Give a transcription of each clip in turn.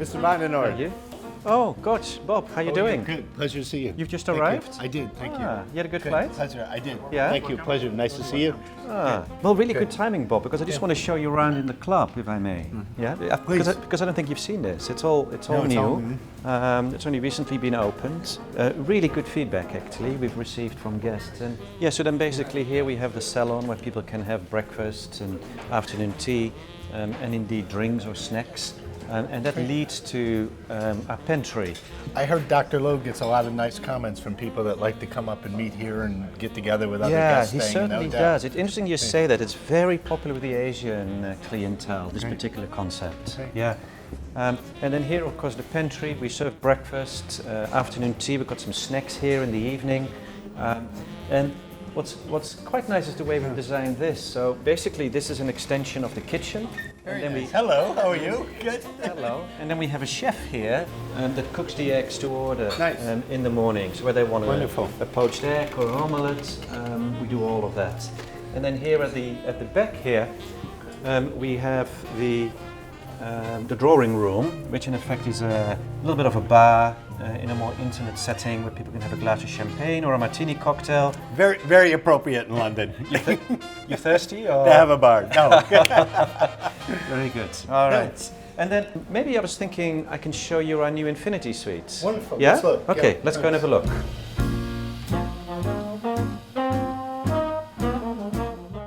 Mr. Mandenor. You? Oh, gosh, Bob, how you doing? Good. Pleasure to see you. You've just Thank arrived? you. I did. Thank you. You had a good flight? Pleasure. I did. Yeah? Thank you. Pleasure. Nice to see you. Well, really good timing, Bob, because I just want to show you around in the club, if I may. Yeah, Please. because I don't think you've seen this. It's all No, it's new. all new. It's only recently been opened. Really good feedback, actually, we've received from guests. And yeah, so then basically here we have the salon where people can have breakfast and afternoon tea, and indeed drinks or snacks. And that leads to our pantry. I heard Dr. Lowe gets a lot of nice comments from people that like to come up and meet here and get together with other guests. Yeah, he certainly does. It's interesting you say that. It's very popular with the Asian clientele, this particular concept. Right. Yeah. And then here, of course, the pantry. We serve breakfast, afternoon tea. We've got some snacks here in the evening. And what's quite nice is the way we've designed this. So basically, this is an extension of the kitchen. Very nice. Hello, how are you? Good. Hello. And then we have a chef here that cooks the eggs to order Nice. in the morning. So whether they want Wonderful. a poached egg or an omelette, we do all of that. And then here at the back here, we have the drawing room, which in effect is a little bit of a bar in a more intimate setting where people can have a glass of champagne or a martini cocktail. Very, very appropriate in London. You thirsty? Or? To have a bar. No. Very good. All right. And then maybe I was thinking I can show you our new Infiniti Suites. Wonderful. Yeah? Let's look. Okay, Yeah. let's go and have a look.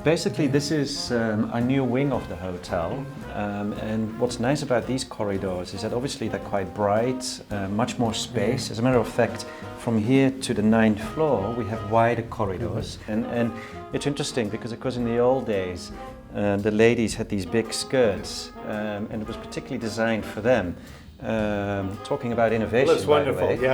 Basically, this is a new wing of the hotel, and what's nice about these corridors is that obviously they're quite bright, much more space. As a matter of fact, from here to the 9th floor, we have wider corridors, and it's interesting because, of course, in the old days, the ladies had these big skirts, and it was particularly designed for them. Talking about innovation, Well, that's wonderful, by the way.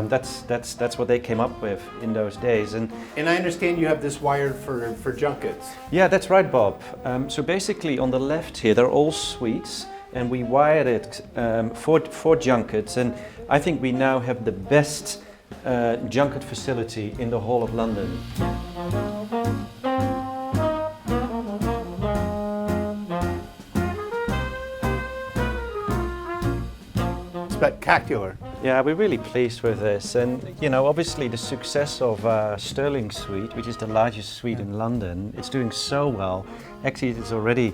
yes. That's what they came up with in those days. And And I understand you have this wired for junkets. yeah, that's right, Bob. So basically, on the left here, they're all suites, and we wired it for junkets. And I think we now have the best junket facility in the whole of London. Spectacular. Yeah, we're really pleased with this, and you know, obviously the success of Sterling Suite, which is the largest suite in London, it's doing so well. Actually, it's already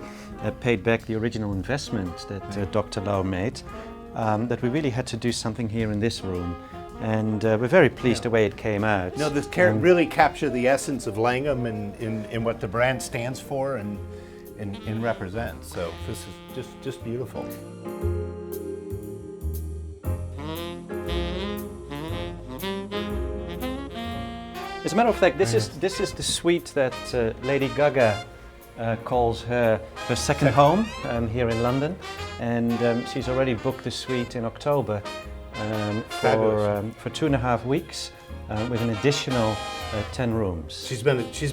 paid back the original investment that Dr. Lowe made. That we really had to do something here in this room, and we're very pleased the way it came out. No, this really capture the essence of Langham and what the brand stands for and represents. So this is just beautiful. As a matter of fact, this is the suite that Lady Gaga calls her second home here in London, and she's already booked the suite in October for 2.5 weeks with an additional 10 rooms. She's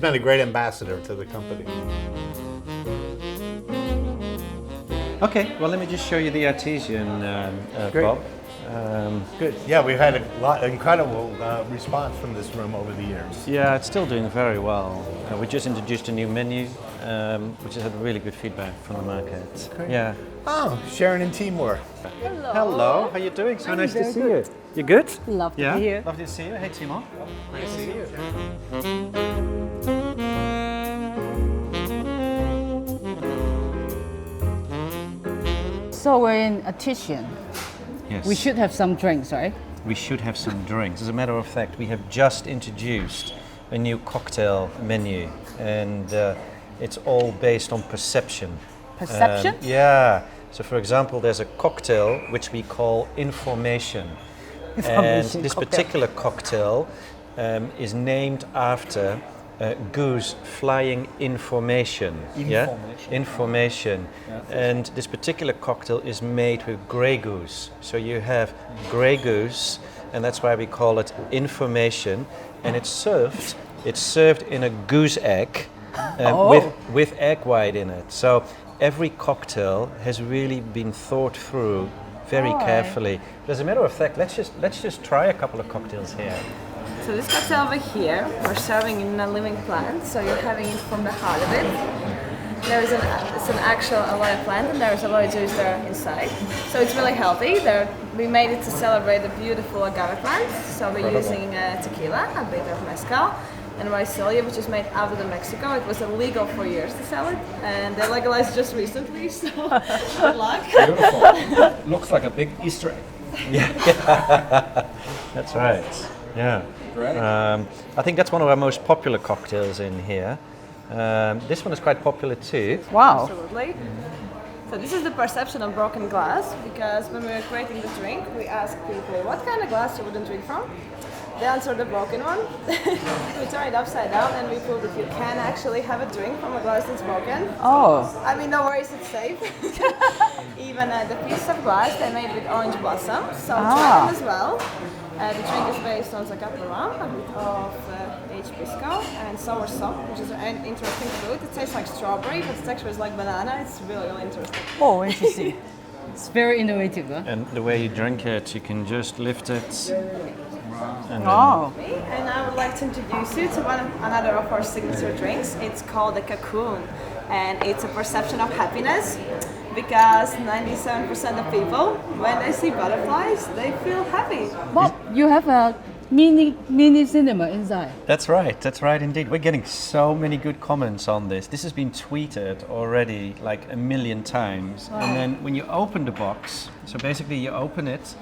been a great ambassador to the company. Okay, well let me just show you the artesian, Great. Bob. Good. Yeah, we've had a incredible response from this room over the years. Yeah, it's still doing very well. We just introduced a new menu, which has had really good feedback from the market. Great. Yeah. Oh, Sharon and Timur. Hello, how you doing? So nice to see you. You good? Love to Yeah? be here. Lovely to see you. Hey, Timo. Great to see you. So we're in a kitchen. Yes. We should have some drinks, right? We should have some drinks. As a matter of fact, we have just introduced a new cocktail menu, and it's all based on perception. Perception? Yeah. So, for example, there's a cocktail which we call information. And Information this cocktail. particular cocktail is named after goose flying information. Yeah? Information. And this particular cocktail is made with grey goose. So you have grey goose, and that's why we call it information. And it's served in a goose egg with egg white in it. So every cocktail has really been thought through very carefully. But as a matter of fact, let's just try a couple of cocktails here. So this cocktail over here, we're serving in a living plant, so you're having it from the heart of it. it's an actual aloe plant, and there's aloe juice there inside. So it's really healthy. We made it to celebrate the beautiful agave plant. So we're using tequila, a bit of mezcal, and mycelia, which is made out of Mexico. It was illegal for years to sell it, and they legalized just recently. So good luck. Beautiful. Looks like a big Easter egg. That's right. Yeah. Great. I think that's one of our most popular cocktails in here. This one is quite popular too. Wow. Absolutely. So this is the perception of broken glass, because when we were creating the drink, we asked people what kind of glass you wouldn't drink from. They answered the broken one. We turn it upside down and we proved that you can actually have a drink from a glass that's broken. Oh. I mean, no worries, it's safe. Even the piece of glass they made with orange blossom, so try them as well. The drink is based on Zacapa rum, a bit of aged pisco and sour sop, which is an interesting fruit. It tastes like strawberry, but the texture is like banana. It's really, really interesting. Oh, interesting. It's very innovative, huh? And the way you drink it, you can just lift it. And Oh. And I would like to introduce you to another of our signature drinks. It's called the cocoon, and it's a perception of happiness, because 97% of people, when they see butterflies, they feel happy. Bob, you have a mini cinema inside. That's right indeed. We're getting so many good comments on this. This has been tweeted already like 1 million times. Wow. And then when you open the box, so basically you open it,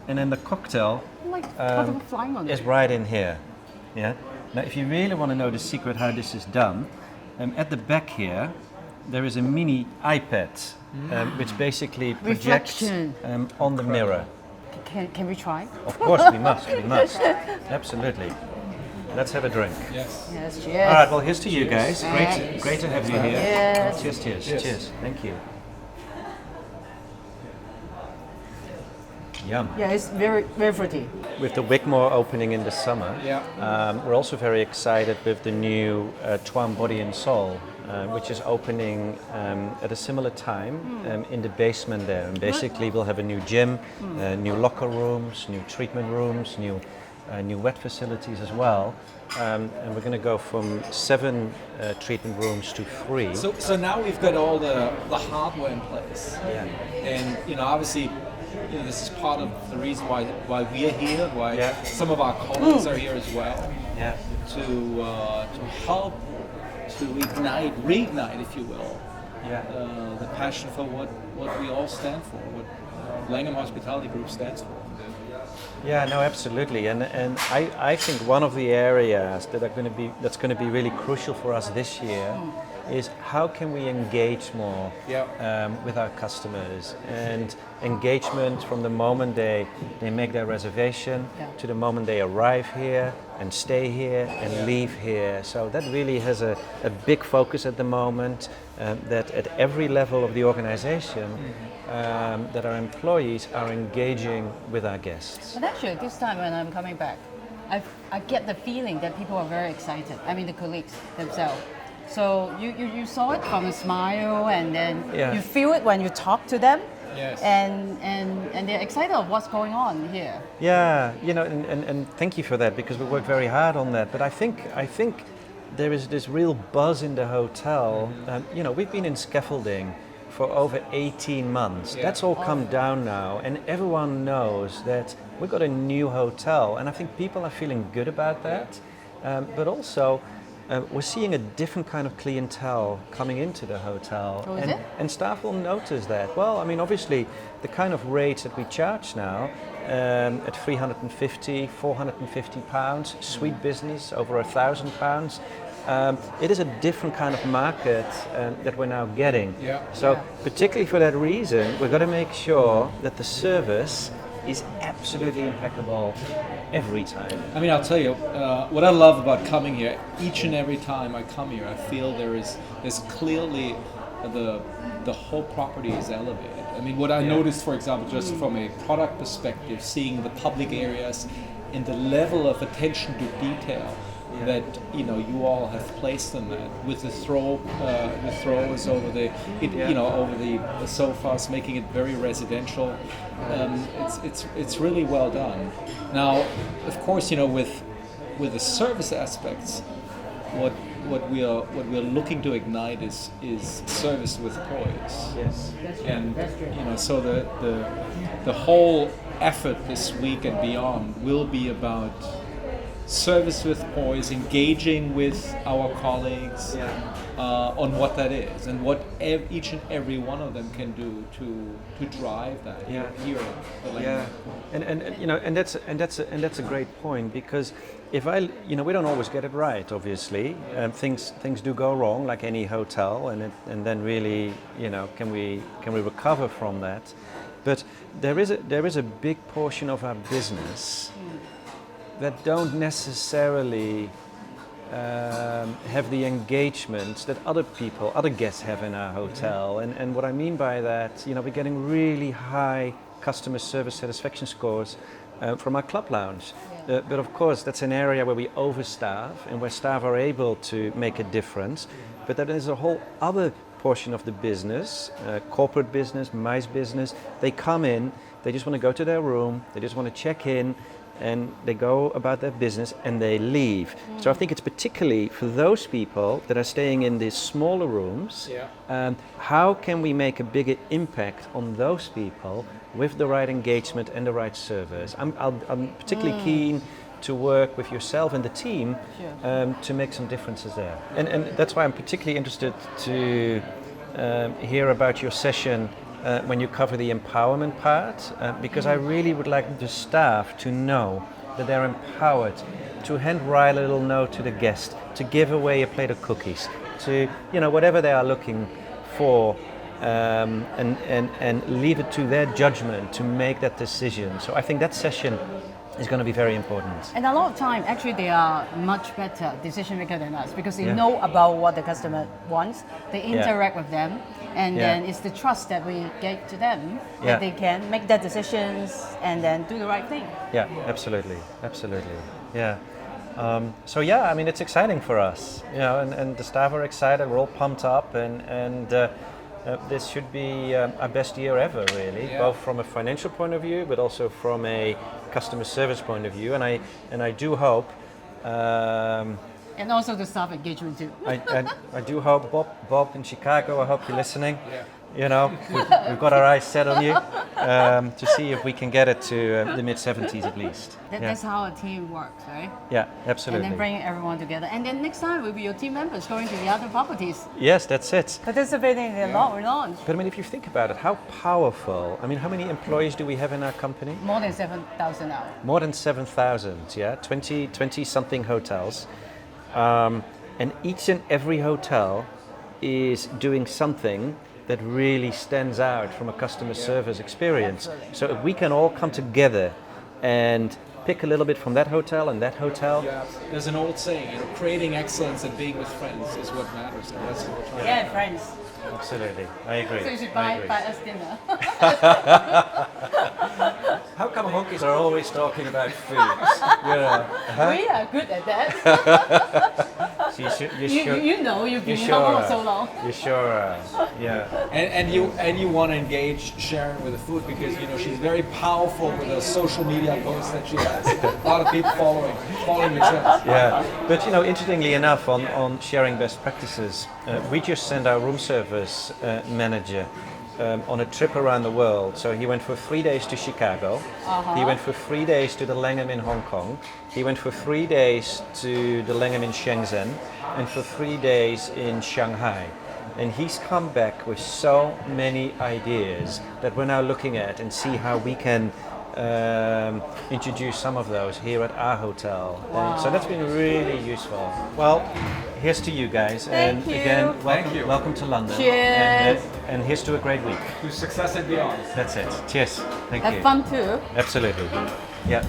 and then the cocktail Like flying on is it. right in here. Yeah. Now, if you really want to know the secret how this is done, at the back here, there is a mini iPad, which basically projects Reflection. on the mirror. Can we try? Of course, we must. Absolutely. Let's have a drink. Yes. Yes, cheers. All right. Well, here's to you guys. Thanks. Great to have you here. Yes. Cheers. Thank you. Yum. Yeah, it's very, very fruity. With the Wigmore opening in the summer, Yeah. we're also very excited with the new Twan Body and Soul, which is opening at a similar time in the basement there. And basically, we'll have a new gym, new locker rooms, new treatment rooms, new wet facilities as well. And we're going to go from 7 treatment rooms to 3. So now we've got all the hardware in place. Yeah. And obviously, this is part of the reason why we're here, why some of our colleagues are here as well. Yeah. To help to reignite, if you will, the passion for what we all stand for, what Langham Hospitality Group stands for. Yeah, no, absolutely, and I think one of the areas that's going to be really crucial for us this year is how can we engage more with our customers, and engagement from the moment they make their reservation to the moment they arrive here and stay here and leave here. So that really has a big focus at the moment, that at every level of the organization that our employees are engaging with our guests. But actually, this time when I'm coming back, I get the feeling that people are very excited. I mean, the colleagues themselves. So you saw it from a smile, and then you feel it when you talk to them. Yes. And they're excited of what's going on here. Yeah, and thank you for that, because we worked very hard on that. But I think there is this real buzz in the hotel. We've been in scaffolding for over 18 months. Yeah. That's all come down now, and everyone knows that we've got a new hotel, and I think people are feeling good about that. But also, we're seeing a different kind of clientele coming into the hotel. Oh, is it? And staff will notice that. Well, I mean, obviously, the kind of rates that we charge now, at 350, 450 pounds, suite business over £1,000. It is a different kind of market that we're now getting. Yeah. So particularly for that reason, we've got to make sure that the service is absolutely impeccable every time. I mean, I'll tell you, what I love about coming here, each and every time I come here, I feel there's clearly the whole property is elevated. I mean, what I noticed, for example, just from a product perspective, seeing the public areas and the level of attention to detail that you all have placed on that, with the throws over the over the sofas, making it very residential. It's really well done. Now, of course, with the service aspects, we're looking to ignite is service with poise. Yes. And so the whole effort this week and beyond will be about service with poise, engaging with our colleagues on what that is and what each and every one of them can do to drive that here at the Langham. And that's a great point, because if we don't always get it right, obviously. Things do go wrong, like any hotel, and then really, can we recover from that? But there is a big portion of our business that don't necessarily have the engagement that other guests have in our hotel. And what I mean by that, we're getting really high customer service satisfaction scores from our club lounge. But of course, that's an area where we overstaff and where staff are able to make a difference. But there is a whole other portion of the business, corporate business, MICE business. They come in, they just want to go to their room, they just want to check in, and they go about their business and they leave. So I think it's particularly for those people that are staying in these smaller rooms, how can we make a bigger impact on those people with the right engagement and the right service? I'm particularly keen to work with yourself and the team to make some differences there. And that's why I'm particularly interested to hear about your session when you cover the empowerment part, because I really would like the staff to know that they're empowered to handwrite a little note to the guest, to give away a plate of cookies, to whatever they are looking for, and leave it to their judgment to make that decision. So I think that session is going to be very important. And a lot of time, actually, they are much better decision maker than us, because they know about what the customer wants. They interact with them, and then it's the trust that we give to them that they can make their decisions and then do the right thing. Yeah, absolutely. Yeah. It's exciting for us, and the staff are excited. We're all pumped up, and this should be our best year ever, really, both from a financial point of view, but also from a customer service point of view. And I do hope, and also the staff engagement too. I do hope, Bob in Chicago, I hope you're listening. We've got our eyes set on you to see if we can get it to the mid-70s at least. That's how a team works, right? Yeah, absolutely. And then bringing everyone together. And then next time will be your team members going to the other properties. Yes, that's it. Participating in the launch. But if you think about it, how powerful, how many employees do we have in our company? More than 7,000 now. More than 7,000, 20 something hotels. And each and every hotel is doing something that really stands out from a customer service experience. Absolutely. So if we can all come together and pick a little bit from that hotel and that hotel. Yeah. There's an old saying, creating excellence and being with friends is what matters. And that's what we're trying to do. Friends. Absolutely, I agree. So you should buy us dinner. How come honkies are always talking about food? We are good at that. So you've been in Hong Kong so long. You sure are. Yeah. And you want to engage Sharon with the food because she's very powerful with the social media posts that she has. A lot of people following the trends. Yeah, but interestingly enough, on sharing best practices, we just sent our room service manager on a trip around the world. So he went for 3 days to Chicago. He went for 3 days to the Langham in Hong Kong. He went for 3 days to the Langham in Shenzhen, and for 3 days in Shanghai. And he's come back with so many ideas that we're now looking at and see how we can introduce some of those here at our hotel. Wow. And so that's been really useful. Well, here's to you guys. Thank you. Again, Thank you. welcome to London. Cheers. And here's to a great week. To success and beyond. That's it. Cheers. Thank you. Have fun too. Absolutely. Yeah.